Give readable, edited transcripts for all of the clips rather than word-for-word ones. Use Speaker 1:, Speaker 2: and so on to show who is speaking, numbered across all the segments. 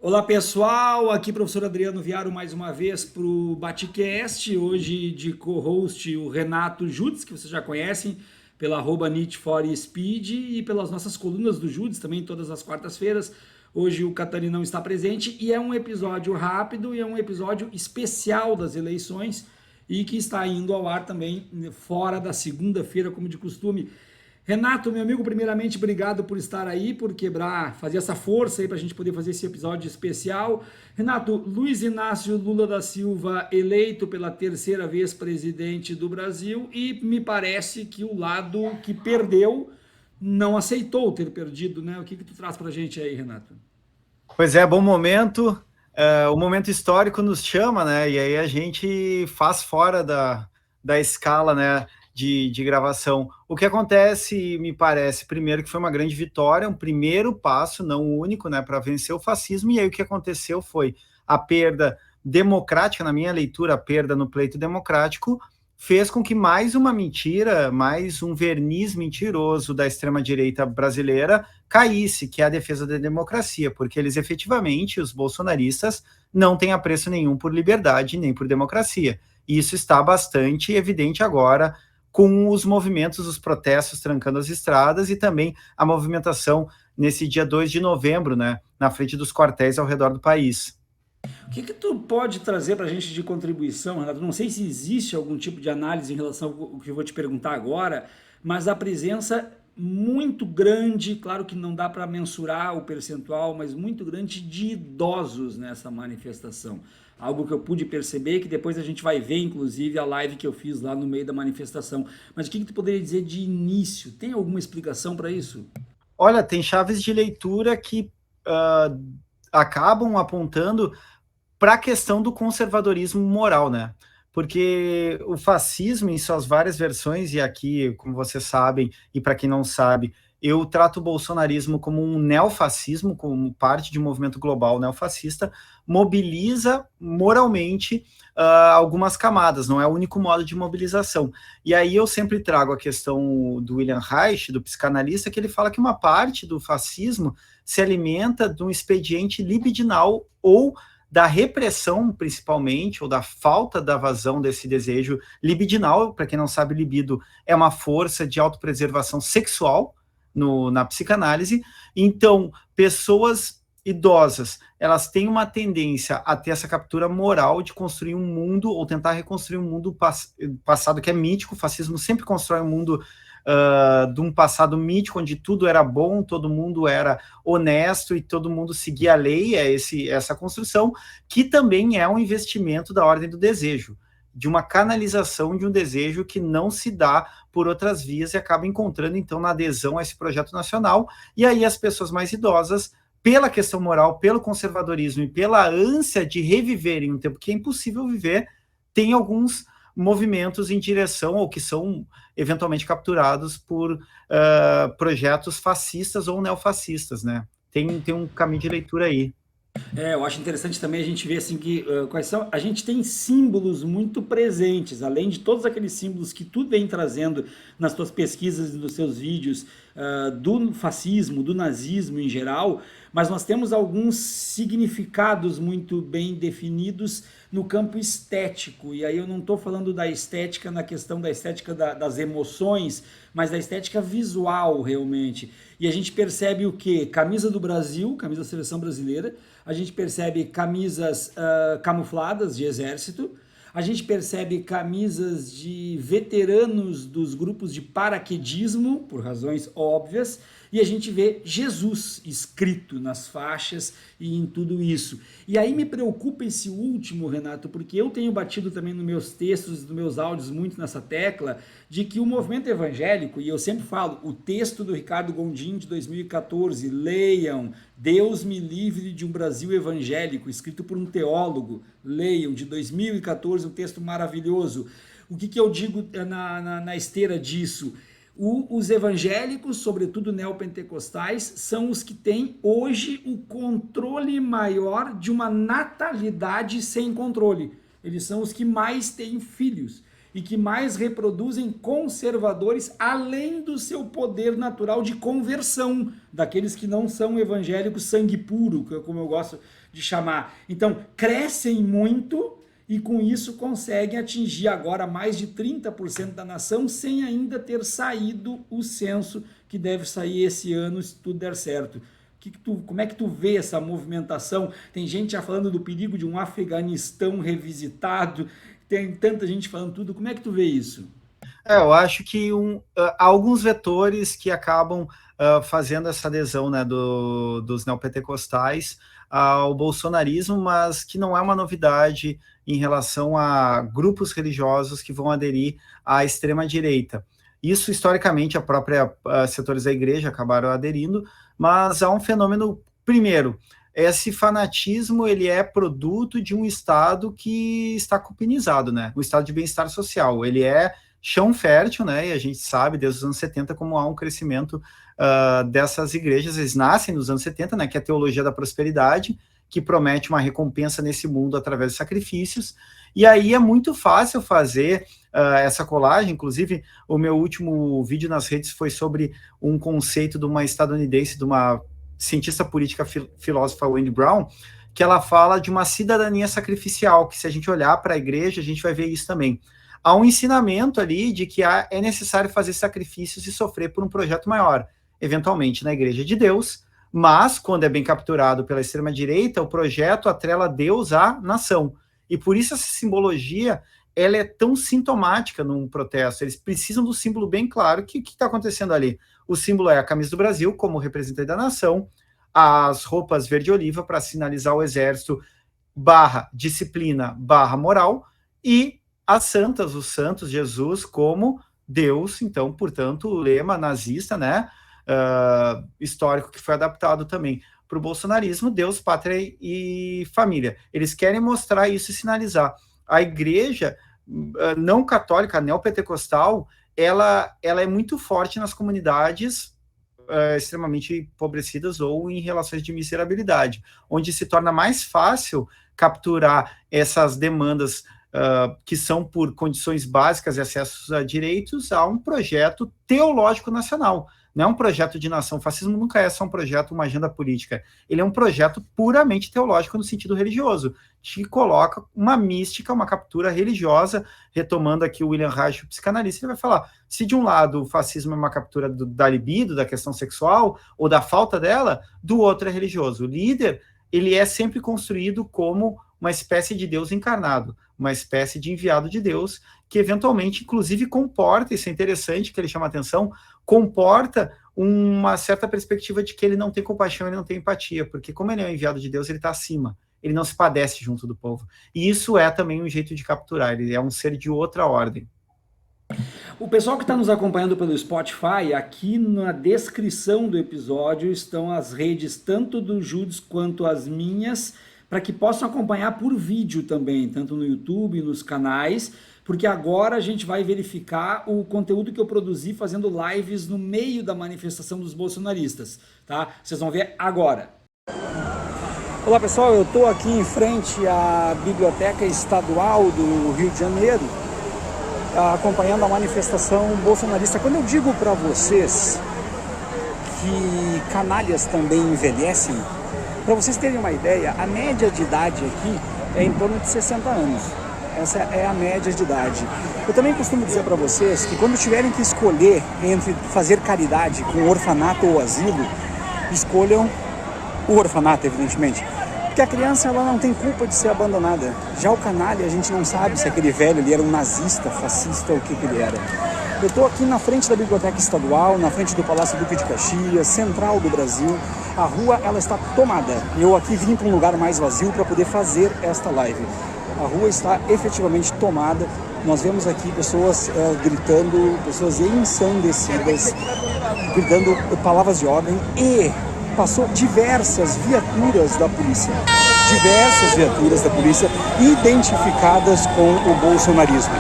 Speaker 1: Olá pessoal, aqui professor Adriano Viaro mais uma vez para o Baticast, hoje de co-host o Renato Judes, que vocês já conhecem, pela arroba Need for Speed e pelas nossas colunas do Judes, também todas as quartas-feiras. Hoje o Catarina não está presente e é um episódio rápido e é um episódio especial das eleições e que está indo ao ar também fora da segunda-feira, como de costume. Renato, meu amigo, primeiramente, obrigado por estar aí, por quebrar, fazer essa força aí para a gente poder fazer esse episódio especial. Renato, Luiz Inácio Lula da Silva eleito pela terceira vez presidente do Brasil e me parece que o lado que perdeu não aceitou ter perdido, né? O que tu traz para a gente aí, Renato?
Speaker 2: Pois é, bom momento. O momento histórico nos chama, né? E aí a gente faz fora da escala, né? De gravação. O que acontece, me parece, primeiro que foi uma grande vitória, um primeiro passo, não o único, né, para vencer o fascismo. E aí o que aconteceu foi a perda democrática, na minha leitura, a perda no pleito democrático, fez com que mais uma mentira, mais um verniz mentiroso da extrema-direita brasileira caísse, que é a defesa da democracia, porque eles efetivamente, os bolsonaristas, não têm apreço nenhum por liberdade nem por democracia. E isso está bastante evidente agora com os movimentos, os protestos trancando as estradas e também a movimentação nesse dia 2 de novembro, né, na frente dos quartéis ao redor do país.
Speaker 1: O que tu pode trazer para a gente de contribuição, Renato? Não sei se existe algum tipo de análise em relação ao que eu vou te perguntar agora, mas a presença muito grande, claro que não dá para mensurar o percentual, mas muito grande de idosos nessa manifestação. Algo que eu pude perceber, que depois a gente vai ver, inclusive, a live que eu fiz lá no meio da manifestação. Mas o que tu poderia dizer de início? Tem alguma explicação para isso?
Speaker 2: Olha, tem chaves de leitura que acabam apontando para a questão do conservadorismo moral, né? Porque o fascismo, em suas várias versões, e aqui, como vocês sabem, e para quem não sabe, eu trato o bolsonarismo como um neofascismo, como parte de um movimento global neofascista, mobiliza moralmente algumas camadas, não é o único modo de mobilização. E aí eu sempre trago a questão do William Reich, do psicanalista, que ele fala que uma parte do fascismo se alimenta de um expediente libidinal ou da repressão, principalmente, ou da falta da vazão desse desejo libidinal. Para quem não sabe, libido é uma força de autopreservação sexual na psicanálise. Então, pessoas idosas, elas têm uma tendência a ter essa captura moral de construir um mundo, ou tentar reconstruir um mundo passado que é mítico. O fascismo sempre constrói um mundo de um passado mítico, onde tudo era bom, todo mundo era honesto e todo mundo seguia a lei, essa construção, que também é um investimento da ordem do desejo, de uma canalização de um desejo que não se dá por outras vias e acaba encontrando, então, na adesão a esse projeto nacional. E aí as pessoas mais idosas, pela questão moral, pelo conservadorismo e pela ânsia de reviverem um tempo que é impossível viver, tem alguns movimentos em direção ou que são eventualmente capturados por projetos fascistas ou neofascistas, né? Tem um caminho de leitura aí.
Speaker 1: Eu acho interessante também a gente ver assim que quais são. A gente tem símbolos muito presentes, além de todos aqueles símbolos que tu vem trazendo nas tuas pesquisas e nos seus vídeos do fascismo, do nazismo em geral, mas nós temos alguns significados muito bem definidos no campo estético. E aí eu não estou falando da estética na questão da estética das emoções, mas da estética visual realmente. E a gente percebe o que? Camisa do Brasil, camisa da seleção brasileira, a gente percebe camisas camufladas de exército, a gente percebe camisas de veteranos dos grupos de paraquedismo, por razões óbvias, e a gente vê Jesus escrito nas faixas e em tudo isso. E aí me preocupa esse último, Renato, porque eu tenho batido também nos meus textos, nos meus áudios muito nessa tecla, de que o movimento evangélico, e eu sempre falo, o texto do Ricardo Gondim de 2014, leiam, Deus me livre de um Brasil evangélico, escrito por um teólogo, leiam, de 2014, um texto maravilhoso. O que eu digo na esteira disso? Os evangélicos, sobretudo neopentecostais, são os que têm hoje o controle maior de uma natalidade sem controle. Eles são os que mais têm filhos. e que mais reproduzem conservadores, além do seu poder natural de conversão, daqueles que não são evangélicos sangue puro, como eu gosto de chamar. Então, crescem muito e com isso conseguem atingir agora mais de 30% da nação sem ainda ter saído o censo que deve sair esse ano se tudo der certo. Como é que tu vê essa movimentação? Tem gente já falando do perigo de um Afeganistão revisitado, tem tanta gente falando tudo. Como é que tu vê isso?
Speaker 2: Eu acho que há alguns vetores que acabam fazendo essa adesão, né, dos neopentecostais ao bolsonarismo, mas que não é uma novidade em relação a grupos religiosos que vão aderir à extrema-direita. Isso, historicamente, a própria setores da igreja acabaram aderindo, mas há um fenômeno, primeiro, esse fanatismo ele é produto de um Estado que está cupinizado, né? Um Estado de bem-estar social. Ele é chão fértil, né? E a gente sabe, desde os anos 70, como há um crescimento dessas igrejas. Eles nascem nos anos 70, né? Que é a teologia da prosperidade, que promete uma recompensa nesse mundo através de sacrifícios. E aí é muito fácil fazer essa colagem. Inclusive, o meu último vídeo nas redes foi sobre um conceito de uma estadunidense, de uma cientista política, filósofa Wendy Brown, que ela fala de uma cidadania sacrificial, que se a gente olhar para a igreja, a gente vai ver isso também. Há um ensinamento ali de que é necessário fazer sacrifícios e sofrer por um projeto maior, eventualmente na igreja de Deus, mas, quando é bem capturado pela extrema-direita, o projeto atrela Deus à nação. E por isso essa simbologia ela é tão sintomática num protesto. Eles precisam do símbolo bem claro. O que está acontecendo ali? O símbolo é a camisa do Brasil, como representante da nação, as roupas verde-oliva para sinalizar o exército / disciplina / moral, e as santas, os santos, Jesus como Deus. Então, portanto, o lema nazista, né, histórico, que foi adaptado também para o bolsonarismo, Deus, pátria e família. Eles querem mostrar isso e sinalizar. A igreja não católica, neopentecostal, ela é muito forte nas comunidades extremamente empobrecidas ou em relações de miserabilidade, onde se torna mais fácil capturar essas demandas que são por condições básicas e acessos a direitos, a um projeto teológico nacional. Não é um projeto de nação. O fascismo nunca é só um projeto, uma agenda política. Ele é um projeto puramente teológico no sentido religioso, que coloca uma mística, uma captura religiosa. Retomando aqui o William Reich, o psicanalista, ele vai falar, se de um lado o fascismo é uma captura da libido, da questão sexual, ou da falta dela, do outro é religioso. O líder, ele é sempre construído como uma espécie de Deus encarnado, uma espécie de enviado de Deus, que eventualmente, inclusive, comporta, isso é interessante, que ele chama a atenção, comporta uma certa perspectiva de que ele não tem compaixão, ele não tem empatia, porque como ele é um enviado de Deus, ele está acima, ele não se padece junto do povo. E isso é também um jeito de capturar, ele é um ser de outra ordem.
Speaker 1: O pessoal que está nos acompanhando pelo Spotify, aqui na descrição do episódio estão as redes tanto do Judes quanto as minhas, para que possam acompanhar por vídeo também, tanto no YouTube, nos canais, porque agora a gente vai verificar o conteúdo que eu produzi fazendo lives no meio da manifestação dos bolsonaristas, tá? Vocês vão ver agora. Olá pessoal, eu estou aqui em frente à Biblioteca Estadual do Rio de Janeiro, acompanhando a manifestação bolsonarista. Quando eu digo para vocês que canalhas também envelhecem, para vocês terem uma ideia, a média de idade aqui é em torno de 60 anos. Essa é a média de idade. Eu também costumo dizer para vocês que quando tiverem que escolher entre fazer caridade com orfanato ou asilo, escolham o orfanato, evidentemente. Porque a criança ela não tem culpa de ser abandonada. Já o canalha, a gente não sabe se aquele velho ele era um nazista, fascista ou o que ele era. Eu estou aqui na frente da Biblioteca Estadual, na frente do Palácio Duque de Caxias, central do Brasil. A rua ela está tomada. Eu aqui vim para um lugar mais vazio para poder fazer esta live. A rua está efetivamente tomada. Nós vemos aqui pessoas gritando, pessoas ensandecidas, gritando palavras de ordem, e passou diversas viaturas da polícia identificadas com o bolsonarismo.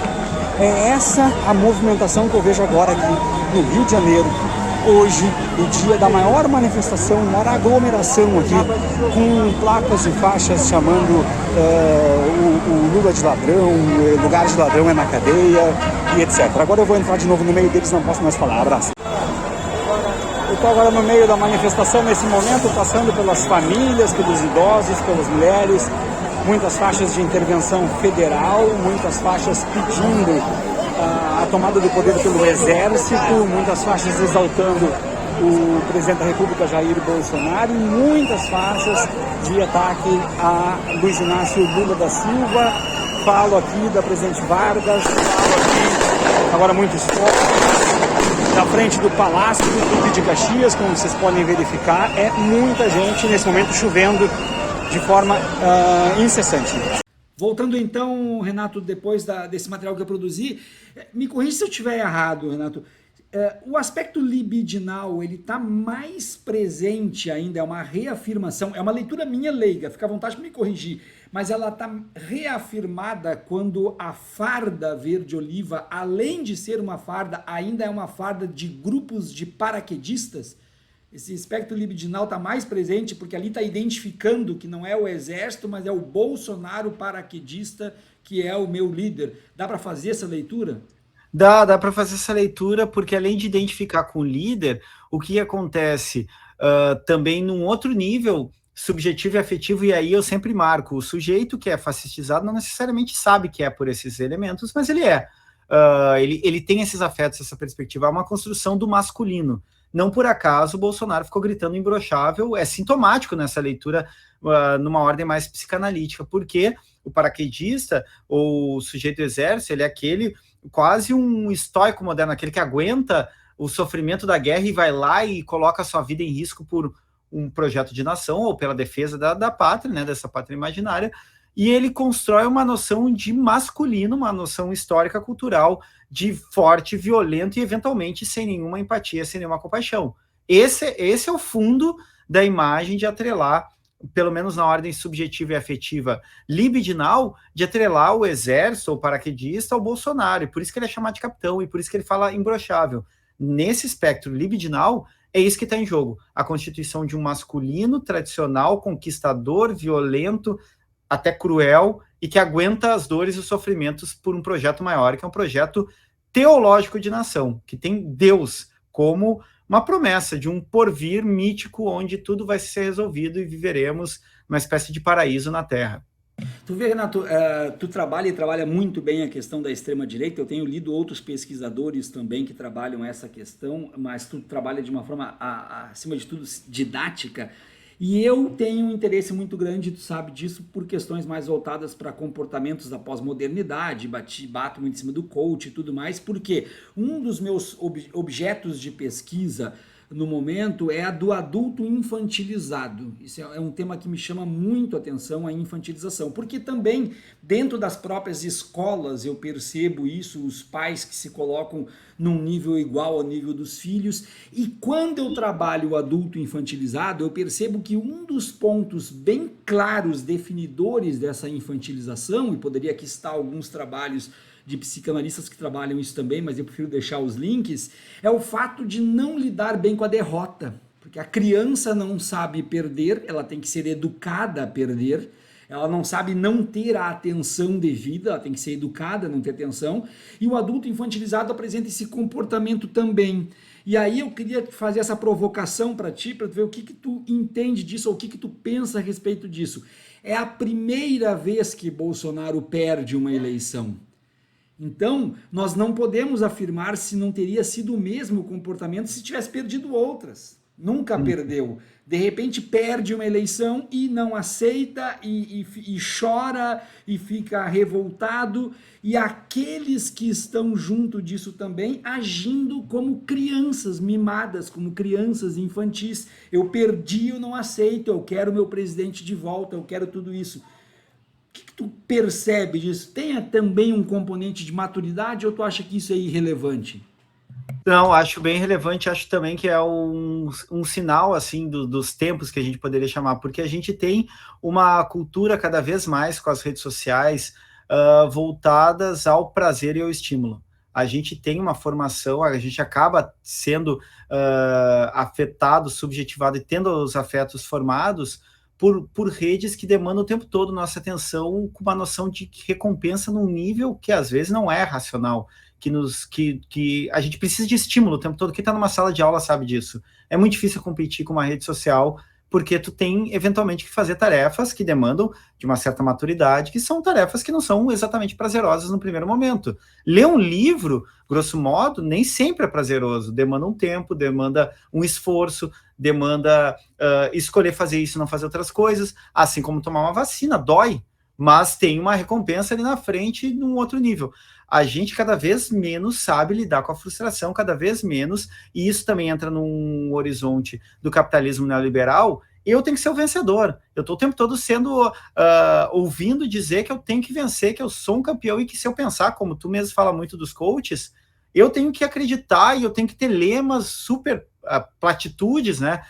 Speaker 1: É essa a movimentação que eu vejo agora aqui no Rio de Janeiro,
Speaker 3: hoje, o dia da maior manifestação, maior aglomeração aqui, com placas e faixas chamando o Lula de ladrão, lugar de ladrão é na cadeia e etc. Agora eu vou entrar de novo no meio deles, não posso mais falar. Abraço. Eu estou agora no meio da manifestação nesse momento, passando pelas famílias, pelos idosos, pelas mulheres, muitas faixas de intervenção federal, muitas faixas pedindo a tomada do poder pelo exército, muitas faixas exaltando o presidente da República, Jair Bolsonaro, e muitas faixas de ataque a Luiz Inácio Lula da Silva. Falo aqui da presidente Vargas, falo aqui agora muitos focos da frente do Palácio do Duque de Caxias, como vocês podem verificar, é muita gente nesse momento chovendo de forma incessante.
Speaker 1: Voltando então, Renato, depois desse material que eu produzi, me corrija se eu estiver errado, Renato. O aspecto libidinal, ele está mais presente ainda, é uma reafirmação, é uma leitura minha leiga, fica à vontade para me corrigir, mas ela está reafirmada quando a farda verde-oliva, além de ser uma farda, ainda é uma farda de grupos de paraquedistas. Esse espectro libidinal está mais presente porque ali está identificando que não é o exército, mas é o Bolsonaro paraquedista que é o meu líder. Dá para fazer essa leitura?
Speaker 2: Dá para fazer essa leitura, porque além de identificar com o líder, o que acontece também num outro nível subjetivo e afetivo, e aí eu sempre marco, o sujeito que é fascistizado não necessariamente sabe que é por esses elementos, mas ele é. Ele tem esses afetos, essa perspectiva, é uma construção do masculino. Não por acaso o Bolsonaro ficou gritando imbrochável, é sintomático nessa leitura, numa ordem mais psicanalítica, porque o paraquedista, ou o sujeito do exército, ele é aquele quase um estoico moderno, aquele que aguenta o sofrimento da guerra e vai lá e coloca a sua vida em risco por um projeto de nação ou pela defesa da pátria, né, dessa pátria imaginária, e ele constrói uma noção de masculino, uma noção histórica, cultural, de forte, violento e eventualmente sem nenhuma empatia, sem nenhuma compaixão. Esse é o fundo da imagem de atrelar, pelo menos na ordem subjetiva e afetiva libidinal, de atrelar o exército ou paraquedista ao Bolsonaro, e por isso que ele é chamado de capitão, e por isso que ele fala imbrochável. Nesse espectro libidinal, é isso que está em jogo, a constituição de um masculino tradicional, conquistador, violento, até cruel, e que aguenta as dores e os sofrimentos por um projeto maior, que é um projeto teológico de nação, que tem Deus como uma promessa de um porvir mítico onde tudo vai ser resolvido e viveremos uma espécie de paraíso na Terra.
Speaker 1: Tu vê, Renato, tu trabalha muito bem a questão da extrema-direita. Eu tenho lido outros pesquisadores também que trabalham essa questão, mas tu trabalha de uma forma, acima de tudo, didática. E eu tenho um interesse muito grande, tu sabe disso, por questões mais voltadas para comportamentos da pós-modernidade, bato muito em cima do coach e tudo mais, porque um dos meus objetos de pesquisa no momento é a do adulto infantilizado. Isso é um tema que me chama muito a atenção, a infantilização, porque também dentro das próprias escolas eu percebo isso, os pais que se colocam num nível igual ao nível dos filhos, e quando eu trabalho o adulto infantilizado, eu percebo que um dos pontos bem claros, definidores dessa infantilização, e poderia aqui citar alguns trabalhos de psicanalistas que trabalham isso também, mas eu prefiro deixar os links, é o fato de não lidar bem com a derrota, porque a criança não sabe perder, ela tem que ser educada a perder, ela não sabe não ter a atenção devida, ela tem que ser educada a não ter atenção, e o adulto infantilizado apresenta esse comportamento também. E aí eu queria fazer essa provocação para ti, para ver o que tu entende disso, ou o que tu pensa a respeito disso. É a primeira vez que Bolsonaro perde uma eleição. Então, nós não podemos afirmar se não teria sido o mesmo comportamento se tivesse perdido outras. Nunca perdeu. De repente perde uma eleição e não aceita e chora e fica revoltado. E aqueles que estão junto disso também agindo como crianças mimadas, como crianças infantis. Eu perdi, eu não aceito, eu quero meu presidente de volta, eu quero tudo isso. O que tu percebe disso? Tem também um componente de maturidade ou tu acha que isso é irrelevante?
Speaker 2: Não, acho bem relevante, acho também que é um sinal assim dos tempos que a gente poderia chamar, porque a gente tem uma cultura cada vez mais com as redes sociais voltadas ao prazer e ao estímulo. a gente tem uma formação, a gente acaba sendo afetado, subjetivado e tendo os afetos formados por redes que demandam o tempo todo nossa atenção com uma noção de recompensa num nível que às vezes não é racional, que a gente precisa de estímulo o tempo todo. Quem está numa sala de aula sabe disso. É muito difícil competir com uma rede social, porque tu tem, eventualmente, que fazer tarefas que demandam de uma certa maturidade, que são tarefas que não são exatamente prazerosas no primeiro momento. Ler um livro, grosso modo, nem sempre é prazeroso, demanda um tempo, demanda um esforço, demanda escolher fazer isso e não fazer outras coisas, assim como tomar uma vacina, dói, mas tem uma recompensa ali na frente num outro nível. A gente cada vez menos sabe lidar com a frustração, cada vez menos, e isso também entra num horizonte do capitalismo neoliberal. Eu tenho que ser o vencedor. Eu estou o tempo todo sendo ouvindo dizer que eu tenho que vencer, que eu sou um campeão, e que se eu pensar, como tu mesmo fala muito dos coaches, eu tenho que acreditar e eu tenho que ter lemas super platitudes, né,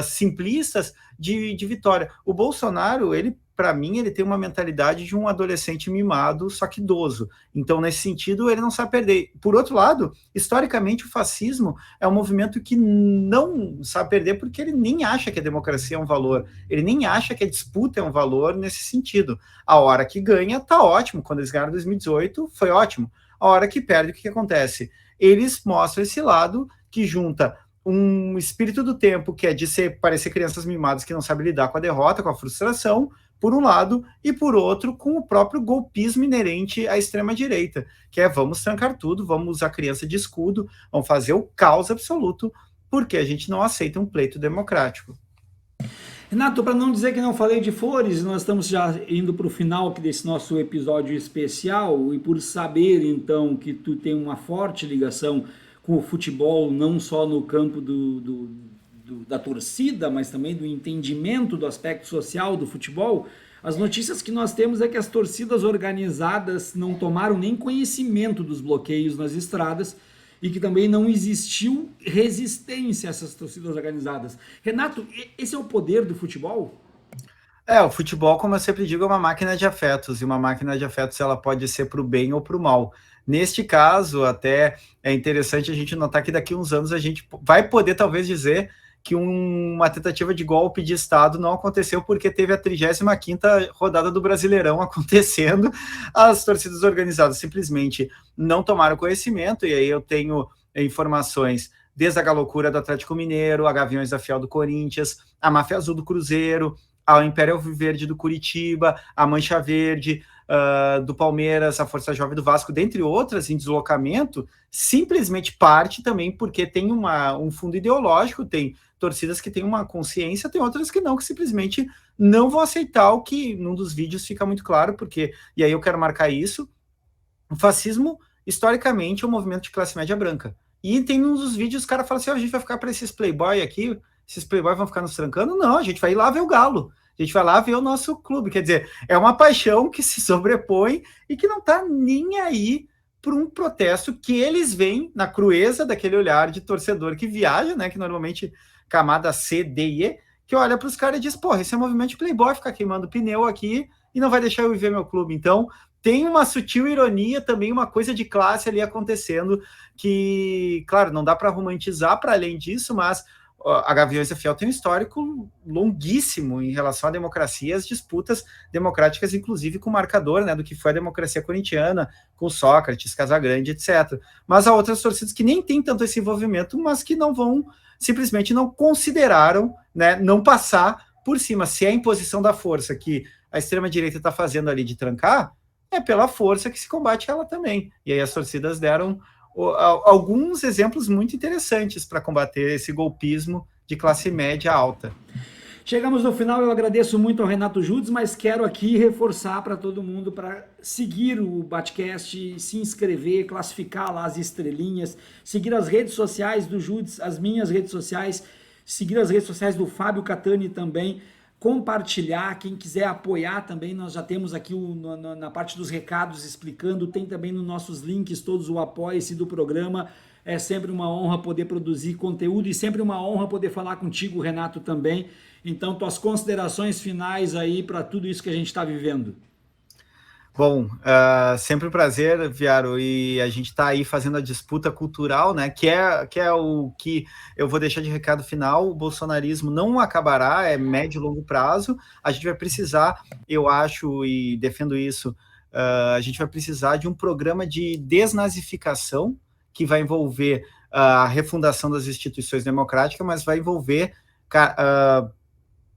Speaker 2: simplistas de vitória. O Bolsonaro, para mim, ele tem uma mentalidade de um adolescente mimado, só que idoso. Então, nesse sentido, ele não sabe perder. Por outro lado, historicamente, o fascismo é um movimento que não sabe perder porque ele nem acha que a democracia é um valor, ele nem acha que a disputa é um valor nesse sentido. A hora que ganha, tá ótimo. Quando eles ganharam em 2018, foi ótimo. A hora que perde, o que acontece? Eles mostram esse lado que junta um espírito do tempo, que é de parecer crianças mimadas que não sabem lidar com a derrota, com a frustração, por um lado, e por outro, com o próprio golpismo inerente à extrema-direita, que é vamos trancar tudo, vamos usar a criança de escudo, vamos fazer o caos absoluto, porque a gente não aceita um pleito democrático.
Speaker 1: Renato, para não dizer que não falei de flores, nós estamos já indo para o final desse nosso episódio especial, e por saber, então, que tu tem uma forte ligação com o futebol, não só no campo da torcida, mas também do entendimento do aspecto social do futebol, as notícias que nós temos é que as torcidas organizadas não tomaram nem conhecimento dos bloqueios nas estradas e que também não existiu resistência a essas torcidas organizadas. Renato, esse é o poder do futebol?
Speaker 2: O futebol, como eu sempre digo, é uma máquina de afetos, e uma máquina de afetos ela pode ser para o bem ou para o mal. Neste caso, até é interessante a gente notar que daqui a uns anos a gente vai poder talvez dizer que uma tentativa de golpe de Estado não aconteceu porque teve a 35ª rodada do Brasileirão acontecendo, as torcidas organizadas simplesmente não tomaram conhecimento, e aí eu tenho informações desde a Galocura do Atlético Mineiro, a Gaviões da Fiel do Corinthians, a Máfia Azul do Cruzeiro, a Império Verde do Curitiba, a Mancha Verde do Palmeiras, a Força Jovem do Vasco, dentre outras, em deslocamento, simplesmente parte também porque tem um fundo ideológico, tem torcidas que têm uma consciência, tem outras que não, que simplesmente não vão aceitar o que num dos vídeos fica muito claro, porque, e aí eu quero marcar isso, o fascismo, historicamente, é um movimento de classe média branca. E tem um dos vídeos, os caras falam assim, a gente vai ficar para esses playboy aqui, esses playboy vão ficar nos trancando? Não, a gente vai ir lá ver o Galo. A gente vai lá ver o nosso clube. Quer dizer, é uma paixão que se sobrepõe e que não está nem aí para um protesto que eles veem na crueza daquele olhar de torcedor que viaja, né? Que normalmente camada C, D e E, que olha para os caras e diz, porra, esse é um movimento de playboy, ficar queimando pneu aqui e não vai deixar eu viver meu clube. Então, tem uma sutil ironia também, uma coisa de classe ali acontecendo que, claro, não dá para romantizar para além disso, mas a Gaviões da Fiel tem um histórico longuíssimo em relação à democracia, as disputas democráticas, inclusive com o marcador, né, do que foi a democracia corintiana, com Sócrates, Casagrande, etc. Mas há outras torcidas que nem têm tanto esse envolvimento, mas que não vão, simplesmente não consideraram, né, não passar por cima. Se é a imposição da força que a extrema-direita está fazendo ali de trancar, é pela força que se combate ela também. E aí as torcidas deram alguns exemplos muito interessantes para combater esse golpismo de classe média alta.
Speaker 1: Chegamos no final, eu agradeço muito ao Renato Judes, mas quero aqui reforçar para todo mundo para seguir o Batcast, se inscrever, classificar lá as estrelinhas, seguir as redes sociais do Judes, as minhas redes sociais, seguir as redes sociais do Fábio Catani também, compartilhar, quem quiser apoiar também, nós já temos aqui na parte dos recados explicando, tem também nos nossos links todos o apoia-se do programa, é sempre uma honra poder produzir conteúdo e sempre uma honra poder falar contigo, Renato, também. Então, tuas considerações finais aí para tudo isso que a gente está vivendo.
Speaker 2: Bom, sempre um prazer, Viaro, e a gente está aí fazendo a disputa cultural, né? Que é o que eu vou deixar de recado final. O bolsonarismo não acabará, é médio e longo prazo. A gente vai precisar, eu acho e defendo isso, a gente vai precisar de um programa de desnazificação que vai envolver a refundação das instituições democráticas, mas vai envolver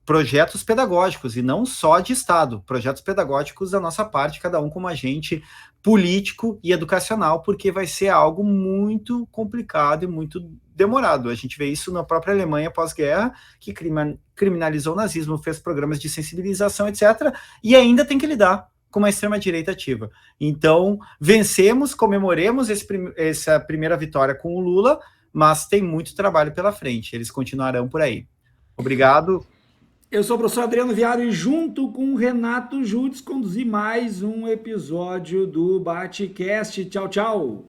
Speaker 2: projetos pedagógicos, e não só de Estado, projetos pedagógicos da nossa parte, cada um como agente político e educacional, porque vai ser algo muito complicado e muito demorado. A gente vê isso na própria Alemanha pós-guerra, que criminalizou o nazismo, fez programas de sensibilização, etc., e ainda tem que lidar com uma extrema-direita ativa. Então, vencemos, comemoremos essa primeira vitória com o Lula, mas tem muito trabalho pela frente, eles continuarão por aí. Obrigado.
Speaker 1: Eu sou o professor Adriano Viário e junto com o Renato Judes conduzi mais um episódio do BateCast. Tchau, tchau!